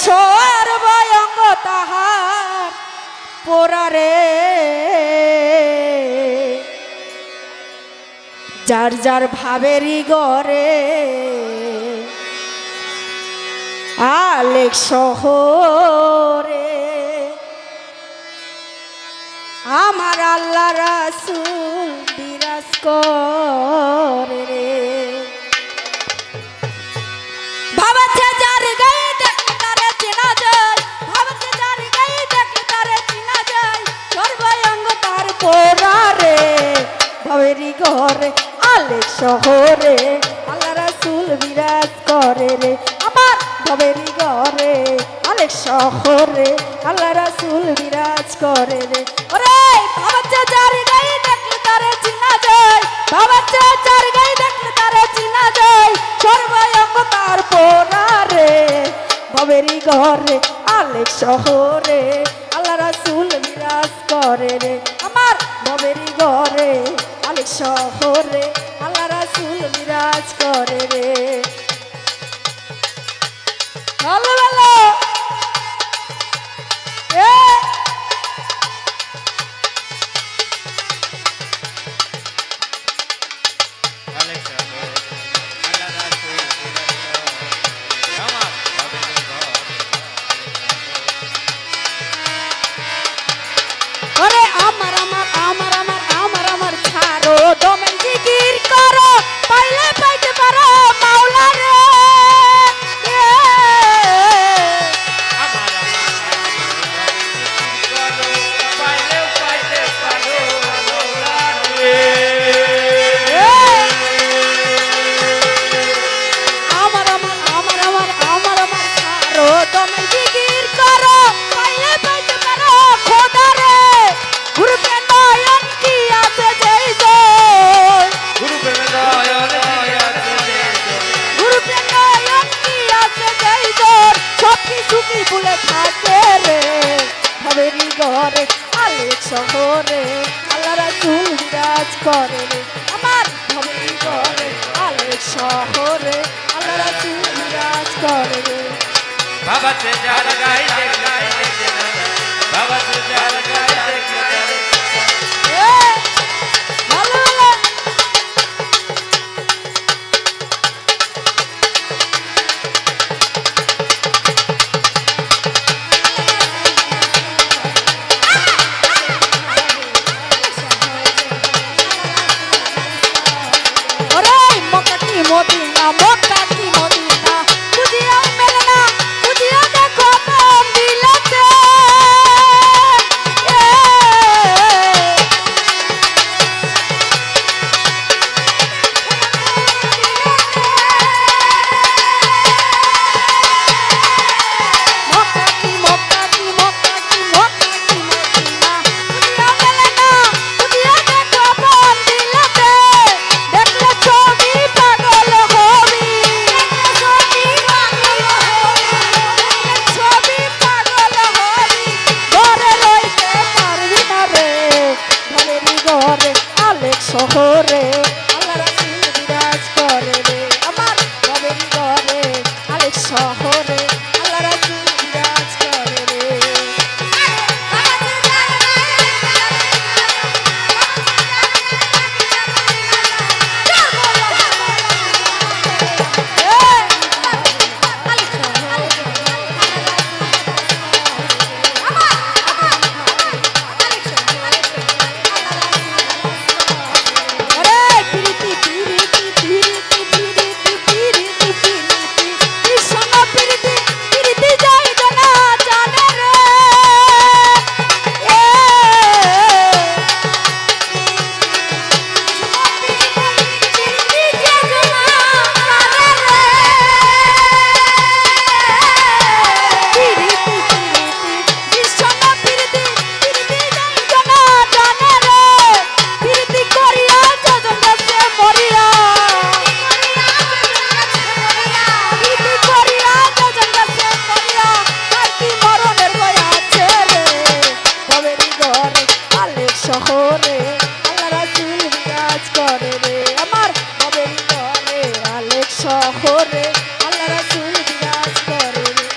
সোয়ার বয়ঙ্গ তাহার পোড়ারে যার যার ভাবেরই গরে আলেক শহরে আমার আল্লাহ রাসূল বিরাজ করে রে। ভাবছে যার গায়ে দেখলে তারে চেনা যায়, ভাবছে যার গায়ে দেখলে তারে চেনা যায়, সর্বঙ্গ তার পোড়ারে ভাবেরই ঘরে আলেক শহরে আল্লাহ রাসূল বিরাজ করে রে। আমার ভাবেরই ঘরে আলেক শহরে আল্লাহ রাসূল বিরাজ করে রে। ওরে ভাবছে যার গায়ে দেখলে তারে চেনা যায়, ভাবছে যার গায়ে দেখলে তারে চেনা যায়, সর্বঙ্গ তার পোড়ারে ভাবেরই ঘরে আলেক শহরে আল্লাহ রাসূল বিরাজ করে রে। আমার ভাবেরই ঘরে আলেক শহরে আল্লাহ রাসূল বিরাজ করে রে। ভালো ভালো ওরে আমার আমার আমার আমার আমার আমার ছাড়ো দমে জিকির করো পাইলে পাইতে পারো মাওলা রে। আমার আমার আমার আমার আমার আমার ছাড়ো দমে জিকির করো পাইলে পাইতে পারো খোদা রে। গুরুপে নয়ন কি আছে যেই জোর, গুরুপে নয়ন কি আছে যেই জোর, সব কিছু কি ভুলে থাকে রে ভাবেরই ঘরে আলেক শহরে আল্লাহ রাসূল বিরাজ করে রে। আমার ভাবেরই ঘরে আলেক শহরে আল্লাহ রাসূল বিরাজ করে রে। বাবা তে যার গায়ে দেখলে বাবা তে যার গায়ে দেখলে ভালো ভালো ওরে মক্কা কি মদিনা, মক্কা কি মদিনা, খুঁজিয়াও মেলে না, খুঁজিয়া দেখো মন দিলেতে। মক্কা কি মক্কা কি মক্কা কি মক্কা কি মদিনা, খুঁজিয়া মেলে না, খুঁজিয়া দেখো মন দিলেতে। দেখলে ছবি পাগল হবি, ছবি পাগল হবি, ছবি পাগল হবি, ঘরে রইতে পারবি না রে ভাবেরই ঘরে আলেক শহরে আল্লাহ রাসূল বিরাজ করে রে। আমার ভাবেরই ঘরে আলেক শহরে আল্লাহ রাসূল বিরাজ করে রে। ওরে পিরিতি পিরিতি পিরিতি পিরিতি পিরিতি পিরিতি কৃষ্ণ পিরিতি পিরিতি যাই না জানে রে। পিরিতি যাই না জানে রে। পিরিতি পিরিতি কৃষ্ণ পিরিতি পিরিতি যাই না জানে রে। পিরিতি করিয়া যজন গেছে মরিয়া, পিরিতি করিয়া যজন গেছে মরিয়া, আর কি মরণের ভয় আছে রে ভাবেরই ঘরে আলেক শহরে আল্লাহ রাসূল বিরাজ করে রে। আমার ভাবেরই ঘরে আলেক শহরে আল্লাহ রাসূল বিরাজ করে রে।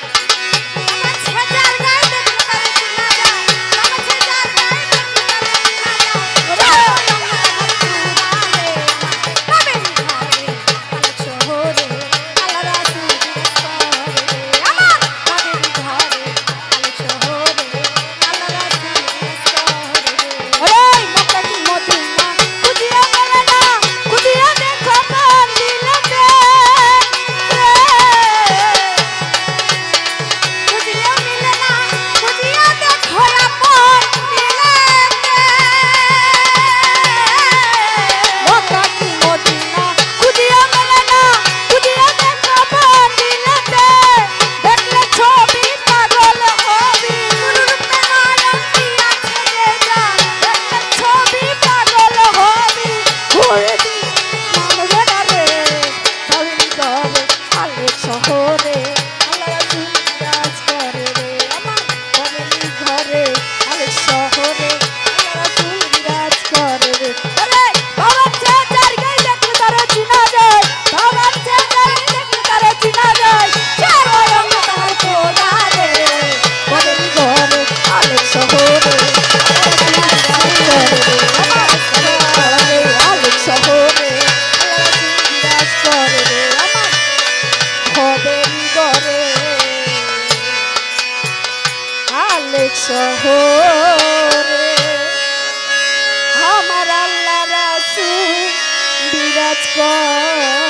অনেক শহরে আমার আল্লাহ রাসূল বিরাজ করে